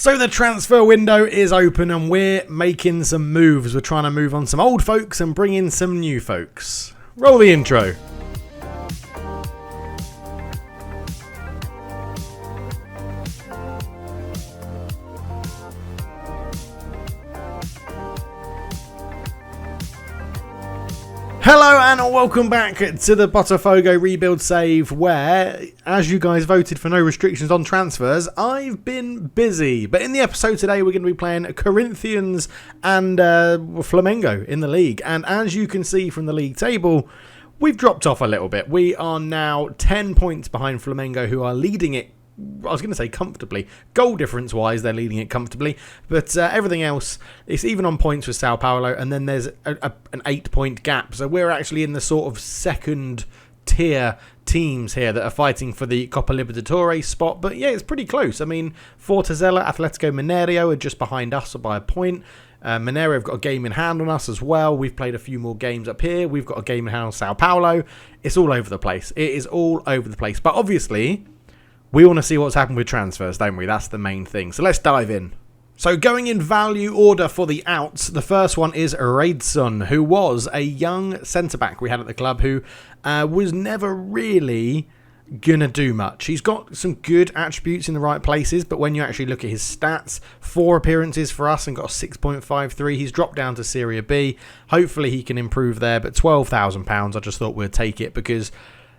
So the transfer window is open and we're making some moves. We're trying to move on some old folks and bring in some new folks. Roll the intro. Hello and welcome back to the Botafogo rebuild save where, as you guys voted for no restrictions on transfers, I've been busy. But in the episode today we're going to be playing Corinthians and Flamengo in the league. And as you can see from the league table, we've dropped off a little bit. We are now 10 points behind Flamengo, who are leading it. I was going to say comfortably. Goal difference wise, they're leading it comfortably. But everything else, it's even on points with Sao Paulo. And then there's an 8-point gap. So we're actually in the sort of second tier teams here that are fighting for the Copa Libertadores spot. But yeah, it's pretty close. I mean, Fortaleza, Atletico Mineiro are just behind us by a point. Mineiro have got a game in hand on us as well. We've played a few more games up here. We've got a game in hand on Sao Paulo. It's all over the place. It is all over the place. But obviously, we want to see what's happened with transfers, don't we? That's the main thing. So let's dive in. So going in value order for the outs, the first one is Raiden, who was a young centre-back we had at the club who was never really going to do much. He's got some good attributes in the right places, but when you actually look at his stats, 4 appearances for us and got a 6.53. He's dropped down to Serie B. Hopefully he can improve there, but £12,000, I just thought we'd take it because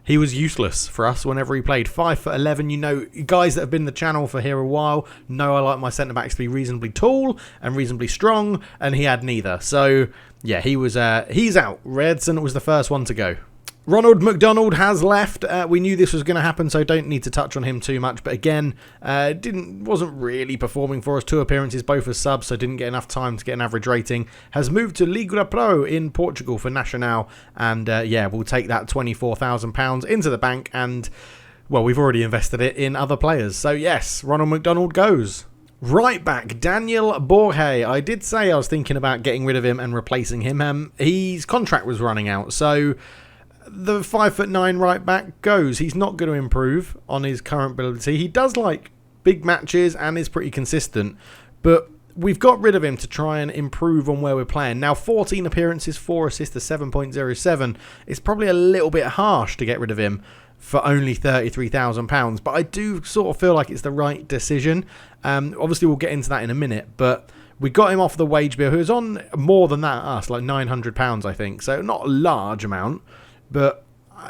he was useless for us whenever he played. 5'11", you know, guys that have been in the channel for here a while know I like my centre-backs to be reasonably tall and reasonably strong, and he had neither. So, yeah, he's out. Raiden was the first one to go. Ronald McDonald has left. We knew this was going to happen, so don't need to touch on him too much. But again, wasn't really performing for us. 2 appearances, both as subs, so didn't get enough time to get an average rating. Has moved to Liga Pro in Portugal for Nacional, and yeah, we'll take that £24,000 into the bank. And well, we've already invested it in other players. So yes, Ronald McDonald goes. Right back, Daniel Borja. I did say I was thinking about getting rid of him and replacing him. His contract was running out, so the 5'9" right back goes. He's not going to improve on his current ability. He does like big matches and is pretty consistent, but we've got rid of him to try and improve on where we're playing. Now, 14 appearances, 4 assists to 7.07. It's probably a little bit harsh to get rid of him for only £33,000, but I do sort of feel like it's the right decision. Obviously, we'll get into that in a minute, but we got him off the wage bill, who was on more than that, us, like £900, I think, so not a large amount. But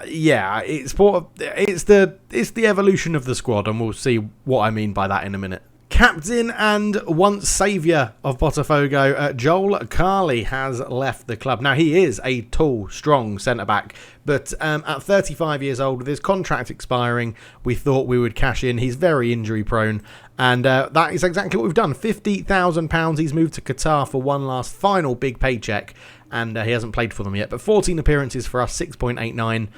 yeah, it's the evolution of the squad, and we'll see what I mean by that in a minute. Captain and once saviour of Botafogo, Joel Carrillo has left the club. Now, he is a tall, strong centre-back, but at 35 years old, with his contract expiring, we thought we would cash in. He's very injury-prone, and that is exactly what we've done. £50,000. He's moved to Qatar for one last final big paycheck, and he hasn't played for them yet. But 14 appearances for us, 6.89.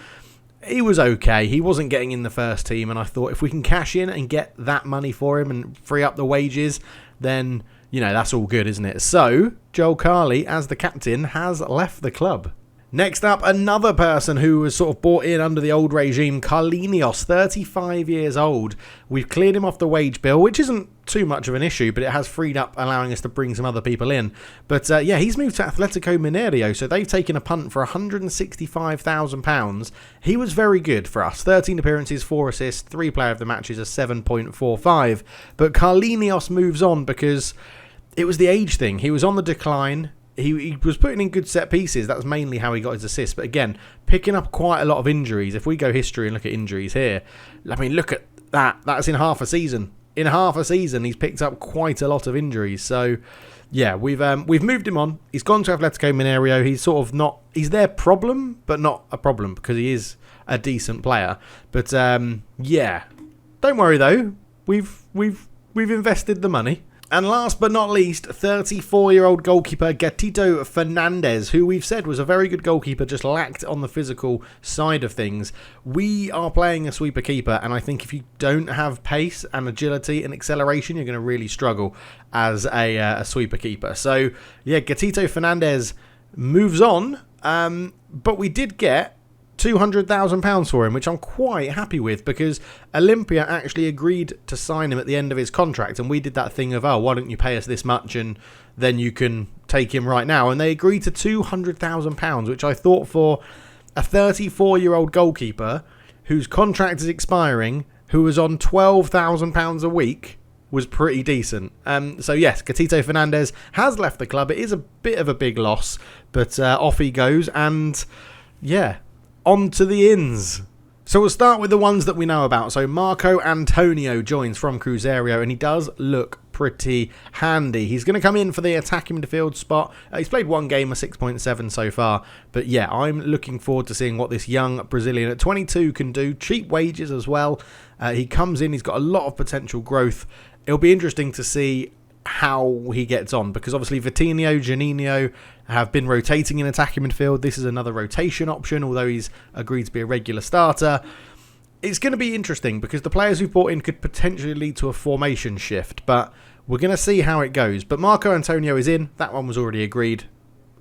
He was okay. He wasn't getting in the first team, and I thought if we can cash in and get that money for him and free up the wages, then, you know, that's all good, isn't it? So, Joel Carrillo, as the captain, has left the club. Next up, another person who was sort of bought in under the old regime, Carrillo, 35 years old. We've cleared him off the wage bill, which isn't too much of an issue, but it has freed up, allowing us to bring some other people in. But yeah, he's moved to Atletico Mineiro, so they've taken a punt for £165,000. He was very good for us. 13 appearances, 4 assists, 3 player of the matches, a 7.45. But Carrillo moves on because it was the age thing. He was on the decline. He was putting in good set pieces. That's mainly how he got his assists. But again, picking up quite a lot of injuries. If we go history and look at injuries here, I mean, look at that. That's in half a season. In half a season, he's picked up quite a lot of injuries. So, yeah, we've moved him on. He's gone to Atletico Mineiro. He's sort of not. He's their problem, but not a problem because he is a decent player. But yeah, don't worry though. We've invested the money. And last but not least, 34-year-old goalkeeper Gatito Fernandez, who we've said was a very good goalkeeper, just lacked on the physical side of things. We are playing a sweeper keeper, and I think if you don't have pace and agility and acceleration, you're going to really struggle as a sweeper keeper. So, yeah, Gatito Fernandez moves on, but we did get £200,000 for him, which I'm quite happy with because Olympia actually agreed to sign him at the end of his contract, and we did that thing of, oh, why don't you pay us this much and then you can take him right now, and they agreed to £200,000, which I thought for a 34-year-old goalkeeper whose contract is expiring, who was on £12,000 a week, was pretty decent. So yes, Gatito Fernandez has left the club. It is a bit of a big loss, but off he goes, and yeah, on to the ins. So we'll start with the ones that we know about. So Marco Antonio joins from Cruzeiro, and he does look pretty handy. He's going to come in for the attacking midfield spot. He's played one game, a 6.7 so far. But yeah, I'm looking forward to seeing what this young Brazilian at 22 can do. Cheap wages as well. He comes in, he's got a lot of potential growth. It'll be interesting to see how he gets on, because obviously Vitinho, Juninho have been rotating in attacking midfield. This is another rotation option, although he's agreed to be a regular starter. It's going to be interesting because the players we've brought in could potentially lead to a formation shift, but we're going to see how it goes. But Marco Antonio is in. That one was already agreed.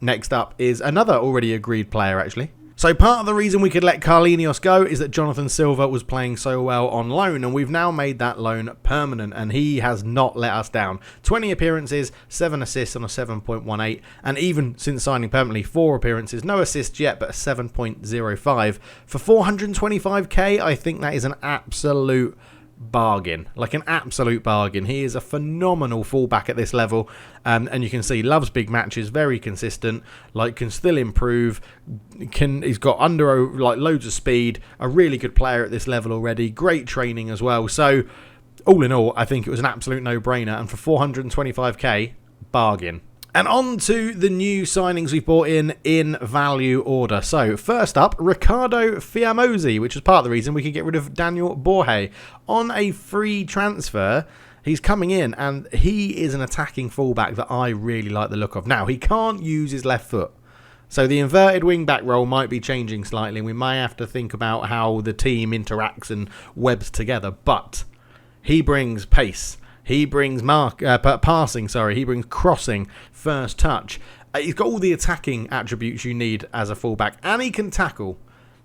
Next up is another already agreed player, actually. So part of the reason we could let Carrillo go is that Jonathan Silva was playing so well on loan, and we've now made that loan permanent, and he has not let us down. 20 appearances, 7 assists on a 7.18, and even since signing permanently, 4 appearances, no assists yet, but a 7.05. For 425k, I think that is an absolute bargain, like an absolute bargain. He is a phenomenal fullback at this level, and you can see loves big matches, very consistent, like can still improve, he's got loads of speed, a really good player at this level already, great training as well. So all in all, I think it was an absolute no-brainer, and for 425k, bargain. And on to the new signings we brought in value order. So, first up, Ricardo Fiamosi, which was part of the reason we could get rid of Daniel Borja. On a free transfer, he's coming in, and he is an attacking fullback that I really like the look of. Now, he can't use his left foot, so the inverted wing-back role might be changing slightly. We might have to think about how the team interacts and webs together, but he brings pace. He brings passing, he brings crossing, first touch. He's got all the attacking attributes you need as a fullback, and he can tackle.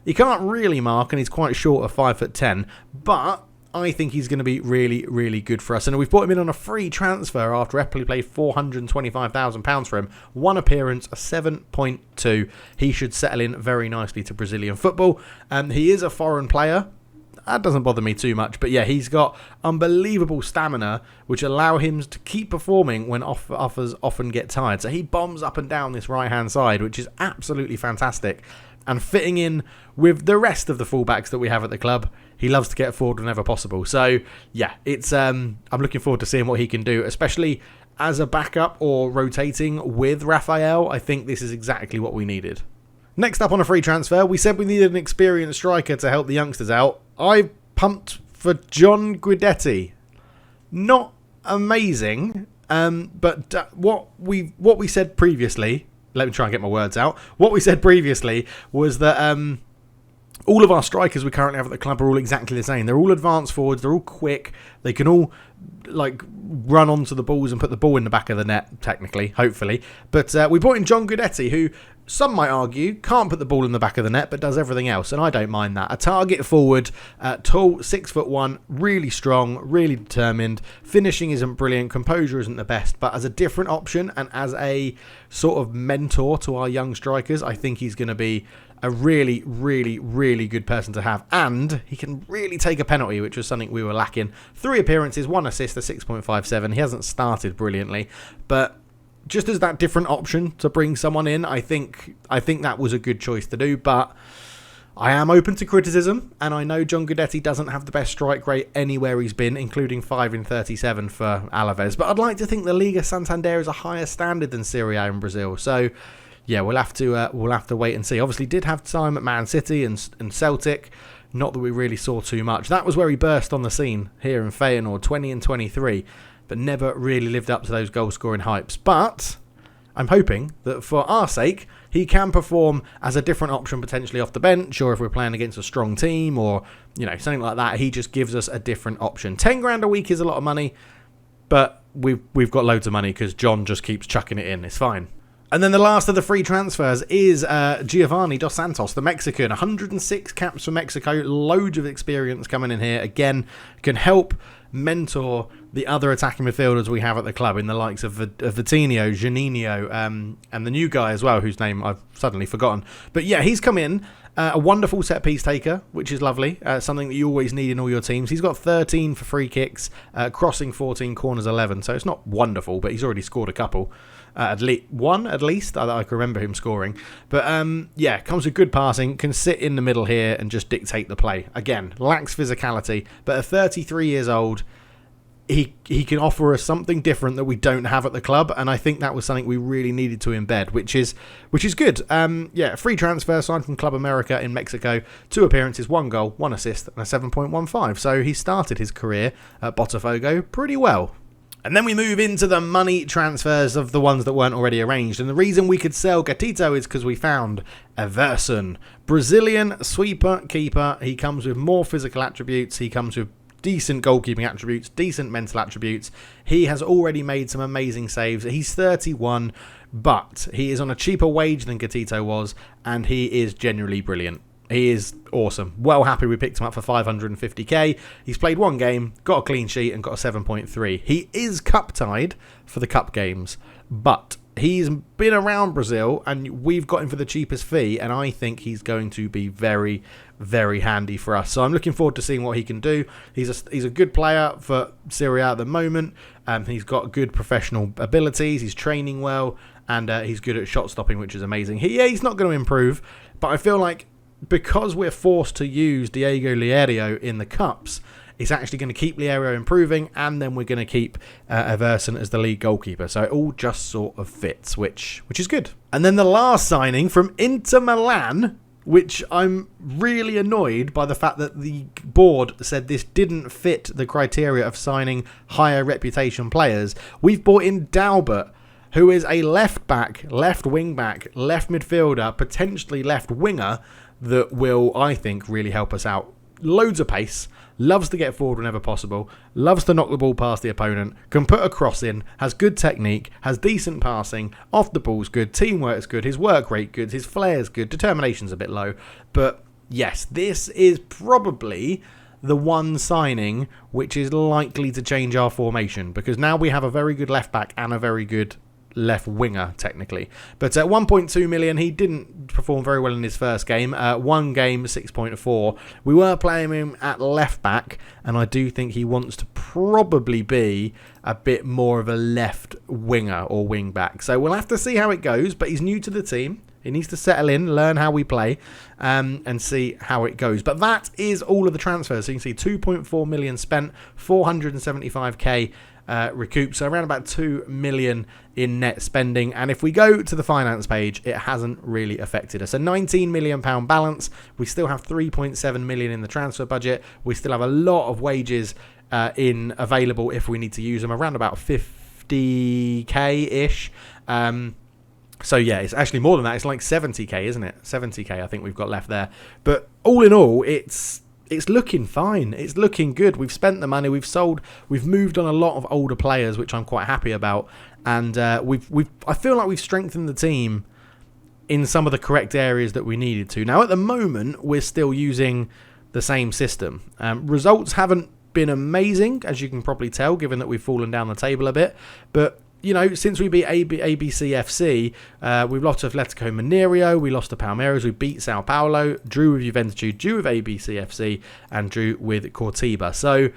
He can't really mark, and he's quite short of 5'10", but I think he's going to be really, really good for us. And we've brought him in on a free transfer after Eppley played £425,000 for him. 1 appearance, a 7.2. He should settle in very nicely to Brazilian football. He is a foreign player. That doesn't bother me too much, but yeah, he's got unbelievable stamina, which allow him to keep performing when offers often get tired. So he bombs up and down this right-hand side, which is absolutely fantastic. And fitting in with the rest of the fullbacks that we have at the club, he loves to get forward whenever possible. So yeah, it's I'm looking forward to seeing what he can do, especially as a backup or rotating with Rafael. I think this is exactly what we needed. Next up on a free transfer, we said we needed an experienced striker to help the youngsters out. I pumped for John Guidetti. Not amazing, but what we said previously, let me try and get my words out. What we said previously was that all of our strikers we currently have at the club are all exactly the same. They're all advanced forwards, they're all quick, they can all run onto the balls and put the ball in the back of the net, technically, hopefully. But we brought in John Guidetti, who some might argue can't put the ball in the back of the net, but does everything else, and I don't mind that. A target forward, tall, 6'1", really strong, really determined. Finishing isn't brilliant, composure isn't the best, but as a different option and as a sort of mentor to our young strikers, I think he's going to be a really, really, really good person to have. And he can really take a penalty, which was something we were lacking. 3 appearances, 1 assist, a 6.57. He hasn't started brilliantly, but just as that different option to bring someone in, I think that was a good choice to do. But I am open to criticism, and I know John Guidetti doesn't have the best strike rate anywhere he's been, including 5 in 37 for Alaves. But I'd like to think the Liga Santander is a higher standard than Serie A in Brazil. So yeah, we'll have to wait and see. Obviously, did have time at Man City and Celtic. Not that we really saw too much. That was where he burst on the scene here in Feyenoord, 20 and 23, but never really lived up to those goal-scoring hypes. But I'm hoping that for our sake, he can perform as a different option potentially off the bench, or if we're playing against a strong team, or something like that. He just gives us a different option. 10 grand a week is a lot of money, but we've got loads of money because John just keeps chucking it in. It's fine. And then the last of the free transfers is Giovanni Dos Santos, the Mexican. 106 caps for Mexico, loads of experience coming in here. Again, can help mentor the other attacking midfielders we have at the club in the likes of Vitinho, Juninho, and the new guy as well, whose name I've suddenly forgotten. But yeah, he's come in. A wonderful set-piece taker, which is lovely. Something that you always need in all your teams. He's got 13 for free kicks, crossing 14, corners 11. So it's not wonderful, but he's already scored a couple. At least, I can remember him scoring. But yeah, comes with good passing, can sit in the middle here and just dictate the play. Again, lacks physicality, but at 33 years old, he can offer us something different that we don't have at the club, and I think that was something we really needed to embed, which is good. Yeah, free transfer signed from Club America in Mexico, 2 appearances, 1 goal, 1 assist, and a 7.15. So he started his career at Botafogo pretty well. And then we move into the money transfers of the ones that weren't already arranged. And the reason we could sell Gatito is because we found a Verso, Brazilian sweeper keeper. He comes with more physical attributes. He comes with decent goalkeeping attributes, decent mental attributes. He has already made some amazing saves. He's 31, but he is on a cheaper wage than Gatito was, and he is genuinely brilliant. He is awesome. Well happy we picked him up for 550k. He's played 1 game, got a clean sheet, and got a 7.3. He is cup tied for the cup games, but he's been around Brazil, and we've got him for the cheapest fee, and I think he's going to be very, very handy for us. So I'm looking forward to seeing what he can do. He's a good player for Serie A at the moment. He's got good professional abilities. He's training well, and he's good at shot stopping, which is amazing. He's not going to improve, but I feel like because we're forced to use Diego Lierio in the cups, it's actually going to keep Lierio improving, and then we're going to keep Everson as the lead goalkeeper. So it all just sort of fits, which is good. And then the last signing from Inter Milan, which I'm really annoyed by the fact that the board said this didn't fit the criteria of signing higher reputation players. We've bought in Dalbert, who is a left back, left wing back, left midfielder, potentially left winger, that will, I think, really help us out. Loads of pace, loves to get forward whenever possible, loves to knock the ball past the opponent, can put a cross in, has good technique, has decent passing, off the ball's good, teamwork's good, his work rate good, his flair's good, determination's a bit low. But yes, this is probably the one signing which is likely to change our formation, because now we have a very good left back and a very good left winger technically. But at 1.2 million, he didn't perform very well in his first game. 1 game, 6.4. We were playing him at left back, and I do think he wants to probably be a bit more of a left winger or wing back. So we'll have to see how it goes, but he's new to the team. He needs to settle in, learn how we play, and see how it goes. But that is all of the transfers. So you can see 2.4 million spent, 475k recouped, so around about 2 million in net spending. And if we go to the finance page, it hasn't really affected us. A 19 million pound balance. We still have 3.7 million in the transfer budget. We still have a lot of wages in available if we need to use them, around about 50k ish. So yeah, it's actually more than that. It's like 70k, isn't it? 70k I think we've got left there. But all in all, it's looking fine. It's looking good. We've spent the money. We've sold. We've moved on a lot of older players, which I'm quite happy about. And I feel like we've strengthened the team in some of the correct areas that we needed to. Now, at the moment, we're still using the same system. Results haven't been amazing, as you can probably tell, given that we've fallen down the table a bit. But you know, since we beat ABCFC, we've lost to Atletico Mineiro, we lost to Palmeiras, we beat Sao Paulo, drew with Juventus, drew with ABCFC, and drew with Cortiba. So,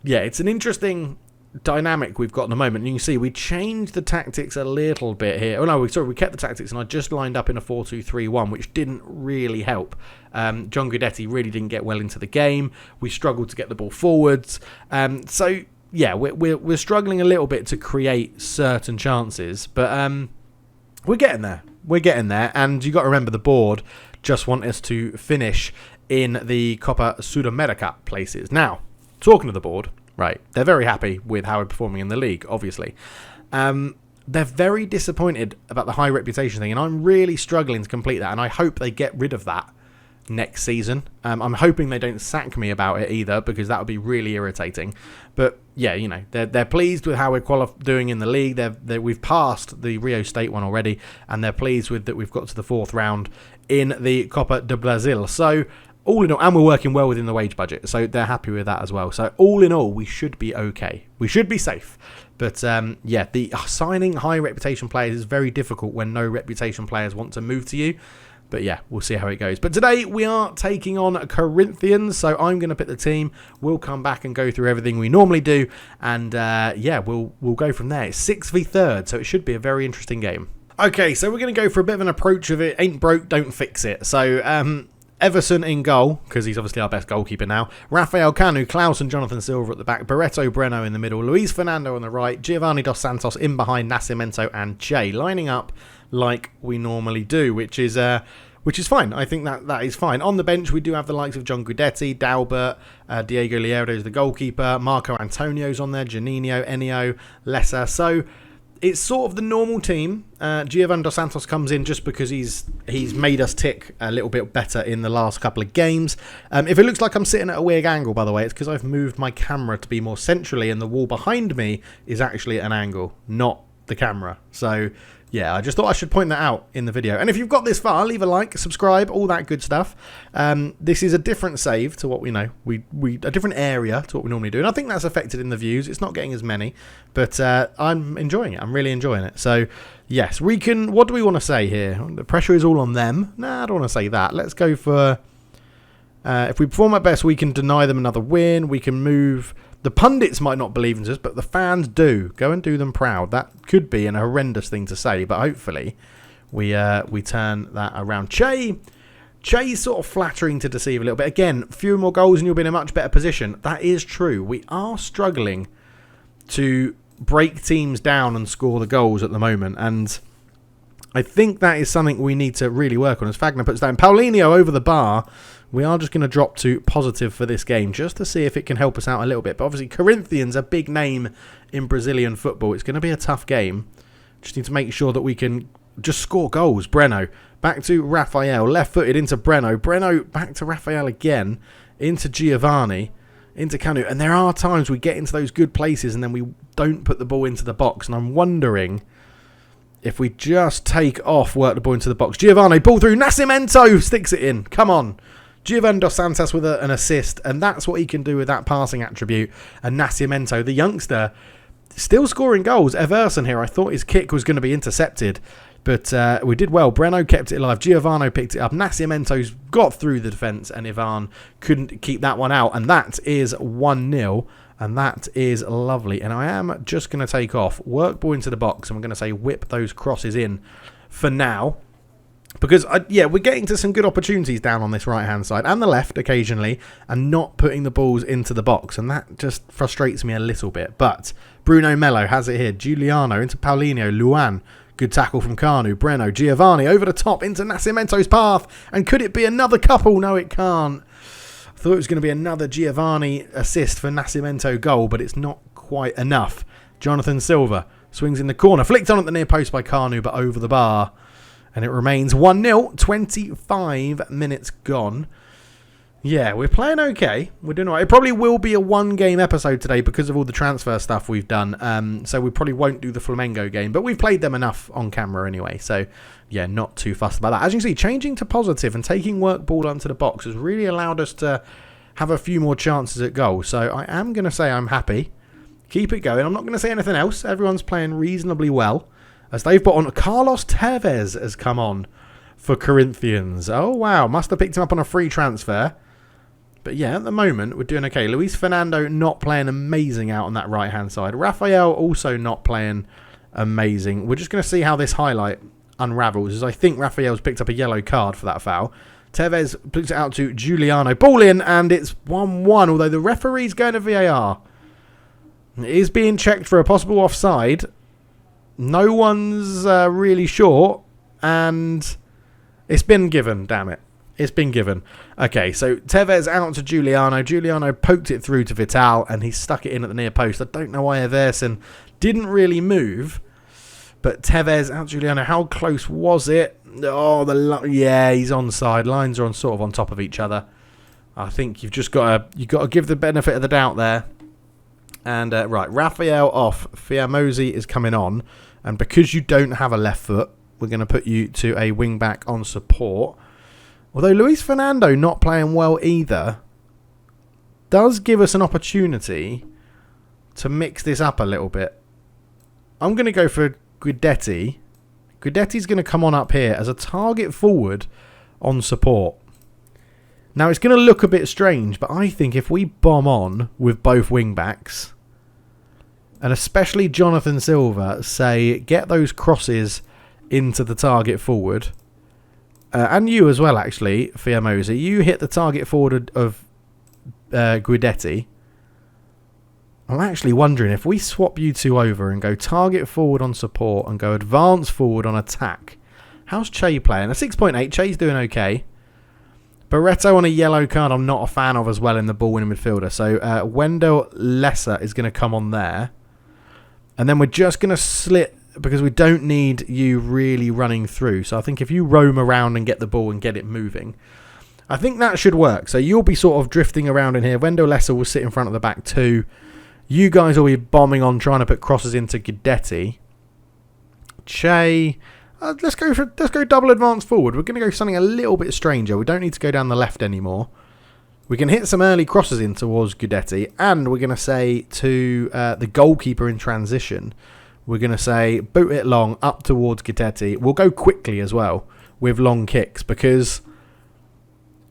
yeah, it's an interesting dynamic we've got at the moment. And you can see we changed the tactics a little bit here. Oh, no, we kept the tactics, and I just lined up in a 4-2-3-1, which didn't really help. John Guidetti really didn't get well into the game. We struggled to get the ball forwards. So yeah, we're struggling a little bit to create certain chances, but we're getting there. We're getting there, and you got to remember the board just want us to finish in the Copa Sudamerica places. Now, talking to the board, right? They're very happy with how we're performing in the league, obviously. They're very disappointed about the high reputation thing, and I'm really struggling to complete that, and I hope they get rid of that next season. I'm hoping they don't sack me about it either, because that would be really irritating. But yeah, you know, they're pleased with how we're doing in the league. We've passed the Rio State one already, and they're pleased with that we've got to the 4th round in the Copa do Brasil. So all in all, and we're working well within the wage budget, so they're happy with that as well. So all in all, we should be okay. We should be safe. But yeah, the signing high reputation players is very difficult when no reputation players want to move to you. But yeah, we'll see how it goes. But today we are taking on Corinthians, so I'm going to pick the team. We'll come back and go through everything we normally do, and yeah, we'll go from there. It's 6 v 3rd, so it should be a very interesting game. Okay, so we're going to go for a bit of an approach of it. Ain't broke, don't fix it. So Everson in goal, because he's obviously our best goalkeeper now. Rafael Canu, Klaus and Jonathan Silva at the back. Barreto Breno in the middle. Luis Fernando on the right. Giovanni Dos Santos in behind Nascimento and Che, lining up like we normally do, which is fine. I think that is fine. On the bench, we do have the likes of John Guidetti, Dalbert, Diego Liedo is the goalkeeper, Marco Antonio's on there, Janino, Ennio, Lessa. So it's sort of the normal team. Giovanni Dos Santos comes in just because he's made us tick a little bit better in the last couple of games. If it looks like I'm sitting at a weird angle, by the way, it's because I've moved my camera to be more centrally, and the wall behind me is actually at an angle, not the camera. So yeah, I just thought I should point that out in the video. And if you've got this far, leave a like, subscribe, all that good stuff. This is a different save to what we know. A different area to what we normally do. And I think that's affected in the views. It's not getting as many. But I'm enjoying it. I'm really enjoying it. So, yes, we can... What do we want to say here? The pressure is all on them. Nah, I don't want to say that. Let's go for... if we perform our best, we can deny them another win. We can move... The pundits might not believe in us, but the fans do. Go and do them proud. That could be an horrendous thing to say, but hopefully we turn that around. Che's sort of flattering to deceive a little bit. Again, few more goals and you'll be in a much better position. That is true. We are struggling to break teams down and score the goals at the moment, and I think that is something we need to really work on. As Fagner puts down Paulinho over the bar, we are just going to drop to positive for this game just to see if it can help us out a little bit. But obviously, Corinthians, a big name in Brazilian football. It's going to be a tough game. Just need to make sure that we can just score goals. Breno, back to Rafael. Left-footed into Breno. Breno, back to Rafael again. Into Giovanni. Into Canu. And there are times we get into those good places and then we don't put the ball into the box. And I'm wondering if we just take off, work the ball into the box. Giovanni, ball through. Nascimento sticks it in. Come on. Giovanni Dos Santos with an assist, and that's what he can do with that passing attribute. And Nascimento, the youngster, still scoring goals. Everson here, I thought his kick was going to be intercepted, but we did well. Breno kept it alive. Giovanni picked it up. Nascimento's got through the defence, and Ivan couldn't keep that one out. And that is 1-0, and that is lovely. And I am just going to take off, work ball into the box, and we're going to say whip those crosses in for now. Because, yeah, we're getting to some good opportunities down on this right-hand side and the left occasionally and not putting the balls into the box. And that just frustrates me a little bit. But Bruno Melo has it here. Giuliano into Paulinho. Luan. Good tackle from Canu. Breno. Giovanni over the top into Nascimento's path. And could it be another couple? No, it can't. I thought it was going to be another Giovanni assist for Nascimento goal, but it's not quite enough. Jonathan Silva swings in the corner. Flicked on at the near post by Canu, but over the bar. And it remains 1-0, 25 minutes gone. Yeah, we're playing okay. We're doing all right. It probably will be a one-game episode today because of all the transfer stuff we've done. So we probably won't do the Flamengo game. But we've played them enough on camera anyway. So, yeah, not too fussed about that. As you can see, changing to positive and taking work ball onto the box has really allowed us to have a few more chances at goal. So I am going to say I'm happy. Keep it going. I'm not going to say anything else. Everyone's playing reasonably well. As they've put on, Carlos Tevez has come on for Corinthians. Oh, wow. Must have picked him up on a free transfer. But yeah, at the moment, we're doing okay. Luis Fernando not playing amazing out on that right-hand side. Rafael also not playing amazing. We're just going to see how this highlight unravels, as I think Rafael's picked up a yellow card for that foul. Tevez puts it out to Giuliano. Ball in, and it's 1-1, although the referee's going to VAR. It is being checked for a possible offside. No one's really sure, and it's been given, damn it. It's been given. Okay, so Tevez out to Giuliano. Giuliano poked it through to Vital, and he stuck it in at the near post. I don't know why Everson didn't really move, But Tevez out Giuliano. How close was it? Oh, yeah, he's onside. Lines are sort of on top of each other. I think you've got to give the benefit of the doubt there. And right, Raphael off. Fiamosi is coming on. And because you don't have a left foot, we're going to put you to a wing back on support. Although Luis Fernando not playing well either does give us an opportunity to mix this up a little bit. I'm going to go for Guidetti. Guidetti's going to come on up here as a target forward on support. Now, it's going to look a bit strange, but I think if we bomb on with both wing backs, and especially Jonathan Silva, say, get those crosses into the target forward, and you as well, actually, Fiamosi, you hit the target forward of Guidetti. I'm actually wondering if we swap you two over and go target forward on support and go advance forward on attack. How's Che playing? A 6.8. Che's doing okay. Barreto on a yellow card I'm not a fan of as well in the ball-winning midfielder. So Wendell Lesser is going to come on there. And then we're just going to slit because we don't need you really running through. So I think if you roam around and get the ball and get it moving, I think that should work. So you'll be sort of drifting around in here. Wendell Lesser will sit in front of the back two. You guys will be bombing on, trying to put crosses into Guidetti. Che, let's go double advance forward. We're going to go something a little bit stranger. We don't need to go down the left anymore. We can hit some early crosses in towards Guidetti, and we're going to say to the goalkeeper in transition, we're going to say boot it long up towards Guidetti. We'll go quickly as well with long kicks, because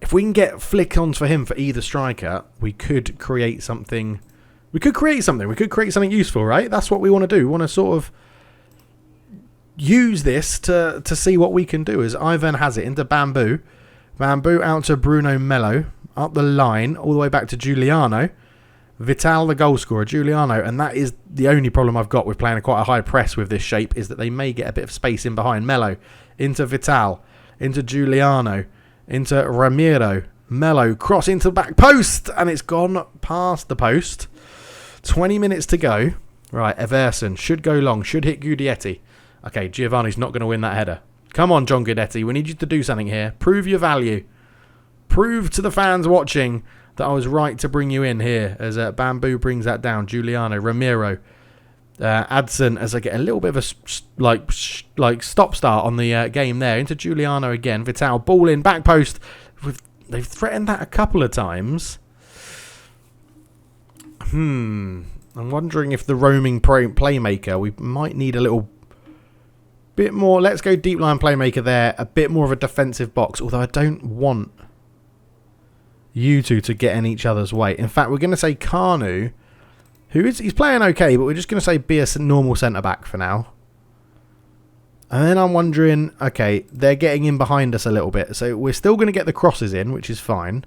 if we can get flick-ons for him for either striker, we could create something. We could create something useful, right? That's what we want to do. We want to sort of use this to see what we can do. As Ivan has it into Bamboo. Bamboo out to Bruno Mello. Up the line, all the way back to Giuliano. Vital, the goal scorer, Giuliano. And that is the only problem I've got with playing quite a high press with this shape, is that they may get a bit of space in behind. Mello into Vital. Into Giuliano. Into Ramiro. Mello cross into the back post. And it's gone past the post. 20 minutes to go. Right, Everson should go long. Should hit Guidetti. Okay, Giovanni's not going to win that header. Come on, John Guidetti. We need you to do something here. Prove your value. Prove to the fans watching that I was right to bring you in here. As Bamboo brings that down. Giuliano, Ramiro, Adson. As I get a little bit of a like stop-start on the game there. Into Giuliano again. Vital, ball in, back post. They've threatened that a couple of times. I'm wondering if the roaming playmaker, we might need a little bit more. Let's go deep line playmaker there. A bit more of a defensive box. Although I don't want you two to get in each other's way. In fact, we're going to say Kanu, he's playing okay, but we're just going to say be a normal centre-back for now. And then I'm wondering, okay, they're getting in behind us a little bit. So we're still going to get the crosses in, which is fine.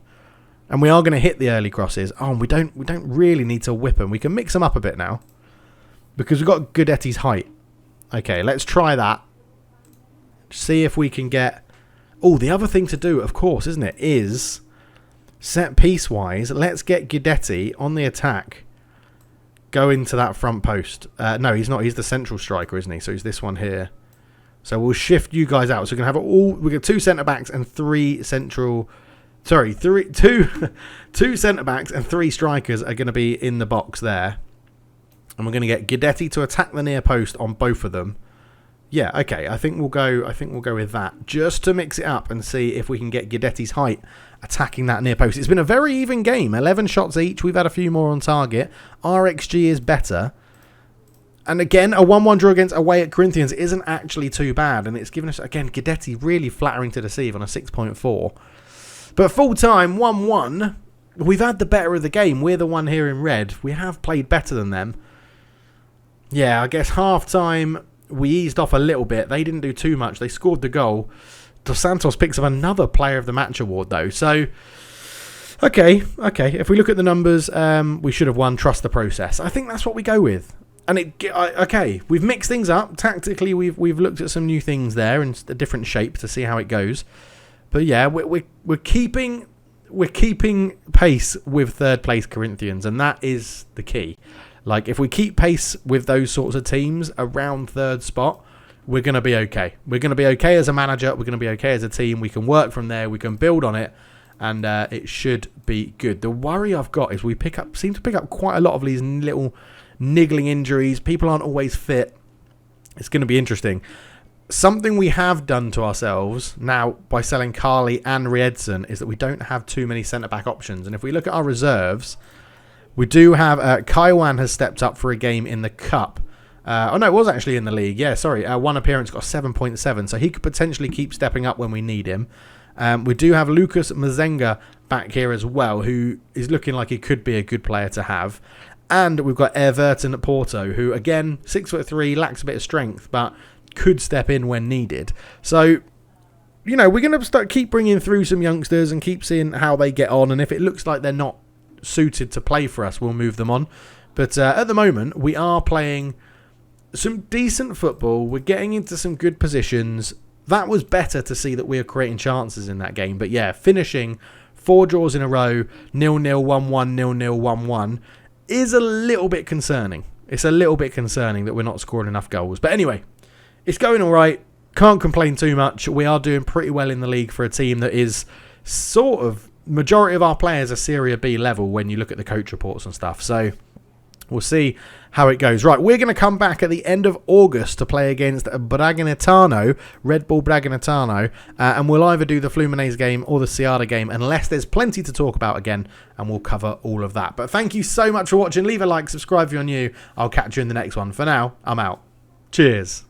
And we are going to hit the early crosses. Oh, we don't really need to whip them. We can mix them up a bit now, because we've got Guidetti's height. Okay, let's try that. See if we can get... Oh, the other thing to do, of course, isn't it, is set piece-wise, let's get Guidetti on the attack. Go into that front post. No, he's not. He's the central striker, isn't he? So he's this one here. So we'll shift you guys out. So we're going to have we've got two centre-backs and three central... Sorry, two centre-backs and three strikers are going to be in the box there. And we're going to get Guidetti to attack the near post on both of them. Yeah, okay. I think we'll go with that, just to mix it up and see if we can get Guidetti's height attacking that near post. It's been a very even game. 11 shots each. We've had a few more on target. Our XG is better. And again, a 1-1 draw against away at Corinthians isn't actually too bad. And it's given us, again, Guidetti really flattering to deceive on a 6.4. But full time, 1-1. We've had the better of the game. We're the one here in red. We have played better than them. Yeah, I guess half-time, we eased off a little bit. They didn't do too much. They scored the goal. Dos Santos picks up another Player of the Match award, though. So, okay. If we look at the numbers, we should have won. Trust the process. I think that's what we go with. And okay, we've mixed things up. Tactically, we've looked at some new things there and a different shape to see how it goes. But yeah, we're keeping pace with third place Corinthians, and that is the key. Like, if we keep pace with those sorts of teams around third spot, we're going to be okay. We're going to be okay as a manager. We're going to be okay as a team. We can work from there. We can build on it. And it should be good. The worry I've got is we seem to pick up quite a lot of these little niggling injuries. People aren't always fit. It's going to be interesting. Something we have done to ourselves now by selling Carly and Riedson is that we don't have too many centre-back options. And if we look at our reserves, we do have Kaiwan has stepped up for a game in the Cup. Oh, no, it was actually in the league. Yeah, sorry. One appearance, got 7.7. So he could potentially keep stepping up when we need him. We do have Lucas Mazenga back here as well, who is looking like he could be a good player to have. And we've got Everton at Porto, who, again, 6'3", lacks a bit of strength, but could step in when needed. So, you know, we're going to keep bringing through some youngsters and keep seeing how they get on. And if it looks like they're not suited to play for us, we'll move them on. But at the moment, we are playing some decent football. We're getting into some good positions. That was better to see that we are creating chances in that game. But yeah, finishing 4 draws in a row, 0-0, 1-1, 0-0, 1-1, is a little bit concerning. It's a little bit concerning that we're not scoring enough goals. But anyway, it's going all right. Can't complain too much. We are doing pretty well in the league for a team that is sort of, majority of our players are Serie B level when you look at the coach reports and stuff. So we'll see how it goes. Right, we're going to come back at the end of August to play against Bragantino, Red Bull Bragantino, and we'll either do the Fluminense game or the Ceará game, unless there's plenty to talk about again, and we'll cover all of that. But thank you so much for watching. Leave a like, subscribe if you're new. I'll catch you in the next one. For now, I'm out. Cheers.